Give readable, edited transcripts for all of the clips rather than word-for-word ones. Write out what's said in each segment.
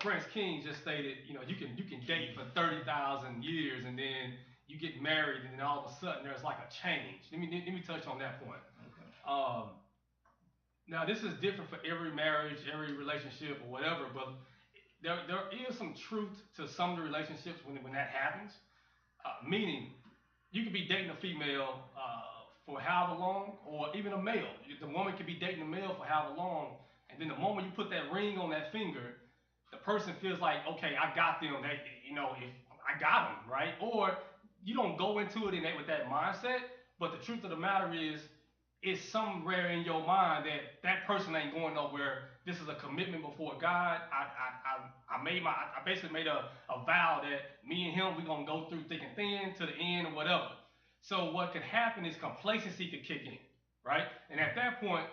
Prince King just stated, you can date for 30,000 years and then you get married and then all of a sudden there's like a change. Let me touch on that point. Okay. Now this is different for every marriage, every relationship or whatever, but there is some truth to some of the relationships when that happens. Meaning, you could be dating a female for however long, or even a male. The woman could be dating a male for however long, and then the moment you put that ring on that finger, the person feels like, okay, I got them. If I got them, right? Or you don't go into it with that mindset, but the truth of the matter is, it's somewhere in your mind that that person ain't going nowhere. This is a commitment before God. I basically made a vow that me and him we gonna go through thick and thin to the end or whatever. So what could happen is complacency could kick in, right? And at that point,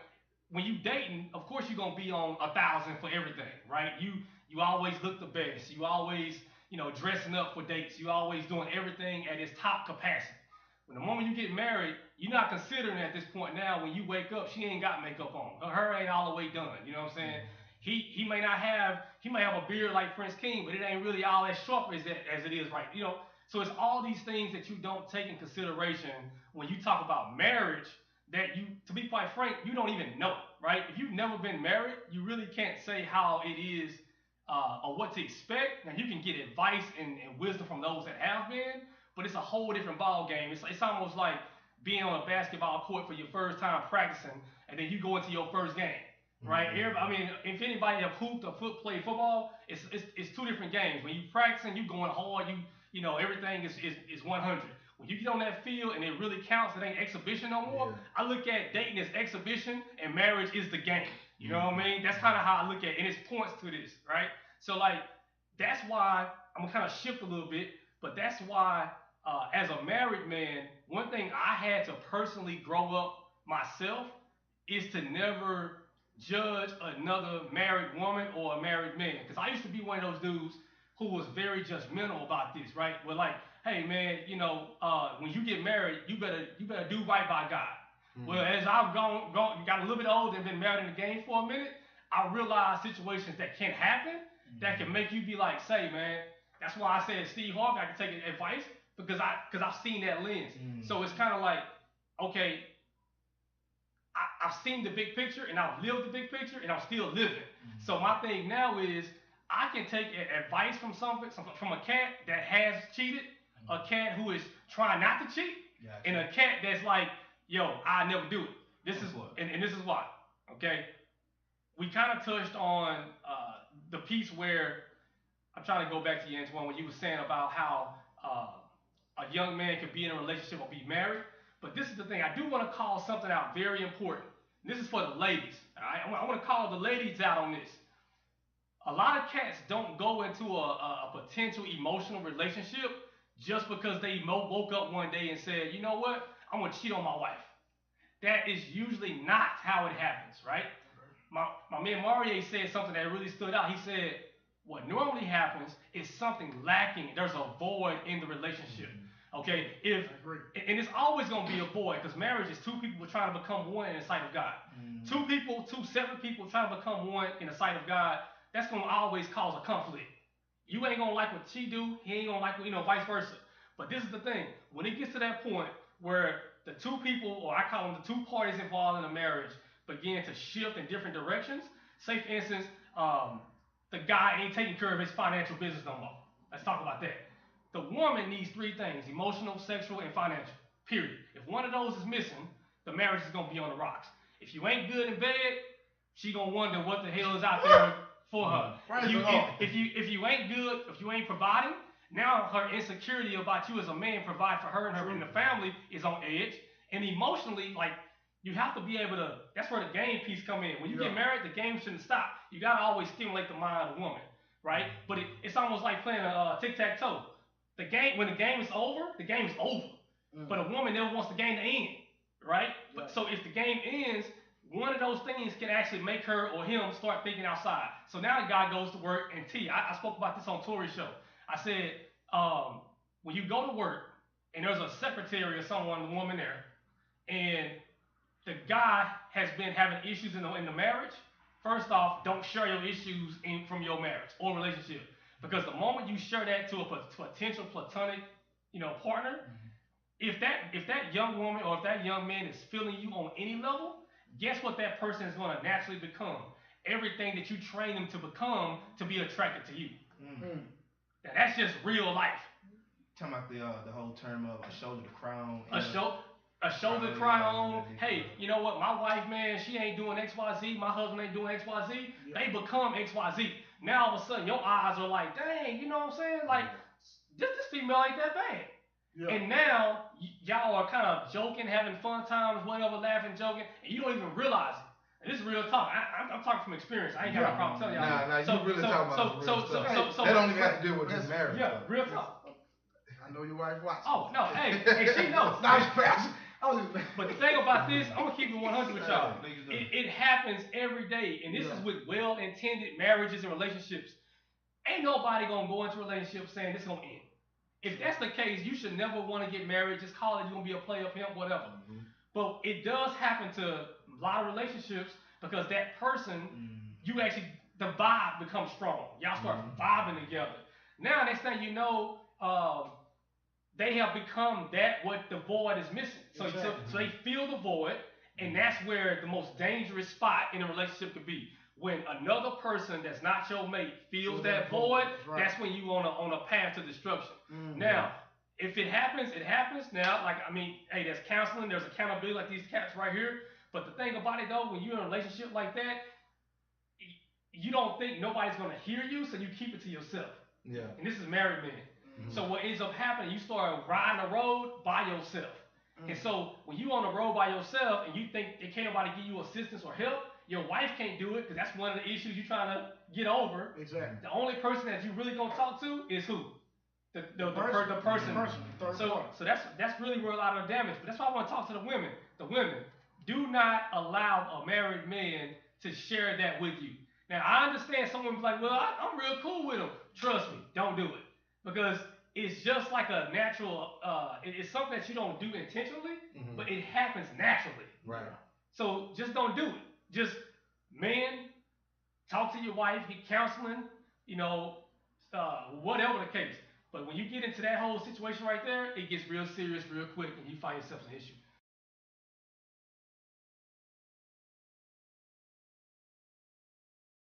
when you dating, of course you're gonna be on 1,000 for everything, right? You always look the best. You always dressing up for dates. You always doing everything at its top capacity. When the moment you get married, you're not considering at this point now when you wake up, she ain't got makeup on. Her ain't all the way done. You know what I'm saying? He may not have he may have a beard like Prince King, but it ain't really all as sharp as it is right. So it's all these things that you don't take in consideration when you talk about marriage that you, to be quite frank, you don't even know it, right? If you've never been married, you really can't say how it is or what to expect. Now you can get advice and wisdom from those that have been, but it's a whole different ball game. It's almost like being on a basketball court for your first time practicing, and then you go into your first game, right? I mean, if anybody have hooped or played football, it's two different games. When you practicing, you going hard, everything is 100. When you get on that field and it really counts, it ain't exhibition no more. Yeah. I look at dating as exhibition and marriage is the game. You know what I mean? That's kind of how I look at it, and it's points to this, right? So like, that's why I'm gonna kind of shift a little bit, but that's why as a married man, one thing I had to personally grow up myself is to never judge another married woman or a married man. Because I used to be one of those dudes who was very judgmental about this, right? But like, hey man, when you get married, you better do right by God. Well, as I've got a little bit older and been married in the game for a minute, I realized situations that can happen that can make you be like, say, man, that's why I said Steve Harvey, I can take advice because I've seen that lens. So it's kind of like, okay, I've seen the big picture and I've lived the big picture and I'm still living. So my thing now is I can take advice from from a cat that has cheated, a cat who is trying not to cheat, and a cat that's like, yo, I never do it. And this is why. Okay, we kind of touched on the piece where I'm trying to go back to you, Antoine, when you were saying about how a young man could be in a relationship or be married. But this is the thing. I do want to call something out very important. This is for the ladies. All right? I want to call the ladies out on this. A lot of cats don't go into a potential emotional relationship just because they woke up one day and said, you know what? I'm going to cheat on my wife. That is usually not how it happens, right? My man Mario said something that really stood out. He said, what normally happens is something lacking. There's a void in the relationship. Okay, and it's always gonna be a void because marriage is two people trying to become one in the sight of God. Two separate people trying to become one in the sight of God. That's gonna always cause a conflict. You ain't gonna like what she do. He ain't gonna like vice versa. But this is the thing. When it gets to that point where the two people, or I call them the two parties involved in a marriage, begin to shift in different directions. Say, for instance, the guy ain't taking care of his financial business no more. Let's talk about that. The woman needs three things: emotional, sexual, and financial. Period. If one of those is missing, the marriage is gonna be on the rocks. If you ain't good in bed, she gonna wonder what the hell is out there for her. If you ain't good, if you ain't providing, now her insecurity about you as a man provide for her and her and the family is on edge. And emotionally, like, you have to be able to. That's where the game piece come in. When you get married, the game shouldn't stop. You gotta always stimulate the mind of the woman, right? But it's almost like playing a tic tac toe. The game, when the game is over, the game is over. But a woman never wants the game to end, right? But so if the game ends, one of those things can actually make her or him start thinking outside. So now the guy goes to work, and I spoke about this on Tori's show. I said, when you go to work and there's a secretary or someone, the woman there, and the guy has been having issues in the marriage, first off, don't share your issues from your marriage or relationship. Because the moment you share that to a potential platonic, partner, if that young woman or if that young man is feeling you on any level, guess what that person is going to naturally become? Everything that you train them to become to be attracted to you. Mm. Mm. Now that's just real life. Talking about the whole term of a shoulder to cry on A and show, a shoulder to cry, cry yeah, on. that dick Hey, you know what? My wife, man, she ain't doing X, Y, Z. My husband ain't doing X, Y, Z. Yeah. They become X, Y, Z. Now all of a sudden, your eyes are like, dang, you know what I'm saying? Like, this female ain't that bad. Yeah. And now y'all are kind of joking, having fun times, whatever, laughing, joking, and you don't even realize it. And this is real talk. I'm talking from experience. I ain't got no Yeah. problem telling y'all this. Nah, you So really so talking about so some real so so stuff. so Hey, so That don't even have but to deal with just listen, marriage yeah, stuff. real listen. talk. I know your wife watching. Oh no, hey, she knows. No, I was just. But the thing about this, I'm gonna keep it 100 with y'all. niggas know. It happens every day, and this Yeah. is with well-intended marriages and relationships. Ain't nobody gonna go into a relationship saying this gonna end. If that's the case, you should never want to get married. Just call it you're gonna be a player, pimp, whatever. But it does happen to a lot of relationships because that person, you actually the vibe becomes strong. Y'all start vibing together. Now, next thing you know, they have become that what the void is missing. So, so, Exactly. so they feel the void, and that's where the most dangerous spot in a relationship could be. When another person that's not your mate feels Feel that that void, void. That's right. that's when you on a path to destruction. Mm-hmm. Now, if it happens, it happens. Now, like I mean, hey, there's counseling, there's accountability, like these cats right here. But the thing about it though, when you're in a relationship like that, you don't think nobody's gonna hear you, so you keep it to yourself. Yeah. And this is married men. Mm-hmm. So what ends up happening, you start riding the road by yourself. And Mm. so when you on the road by yourself and you think it can't nobody give you assistance or help, your wife can't do it because that's one of the issues you're trying to get over. Exactly. The only person that you really gonna talk to is who? The The the, the, person. the The person. person. The third So party. so that's really where a lot of the damage. But that's why I want to talk to the women. The women, do not allow a married man to share that with you. Now I understand someone be like, well, I'm real cool with him. Trust me, don't do it because it's just like a natural. It's something that you don't do intentionally, but it happens naturally. Right. Yeah. So just don't do it. Just man, talk to your wife, get counseling, you know, whatever the case. But when you get into that whole situation right there, it gets real serious real quick, and you find yourself in an issue.